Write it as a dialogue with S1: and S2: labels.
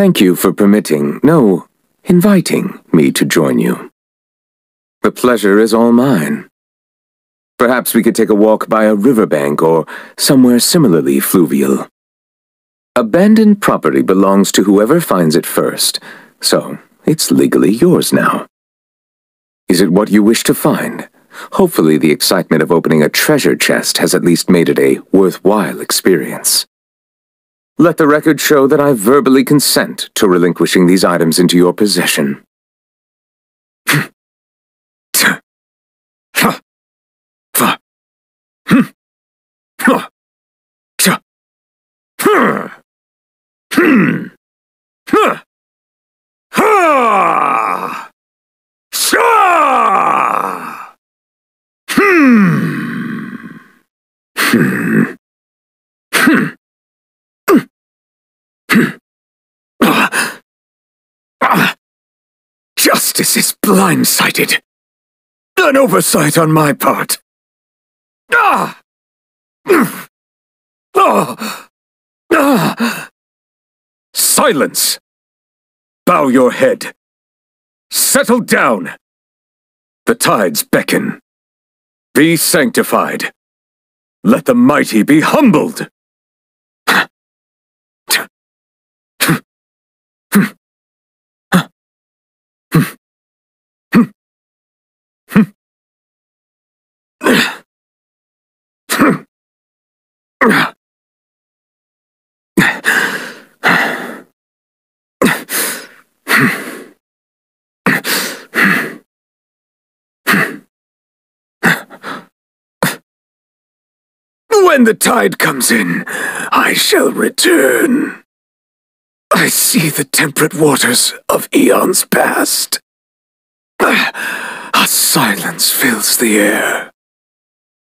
S1: Thank you for inviting me to join you. The pleasure is all mine. Perhaps we could take a walk by a riverbank or somewhere similarly fluvial. Abandoned property belongs to whoever finds it first, so it's legally yours now. Is it what you wish to find? Hopefully the excitement of opening a treasure chest has at least made it a worthwhile experience. Let the record show that I verbally consent to relinquishing these items into your possession. Justice is blindsided. An oversight on my part. Silence! Bow your head. Settle down. The tides beckon. Be sanctified. Let the mighty be humbled. When the tide comes in, I shall return. I see the temperate waters of eons past. A silence fills the air.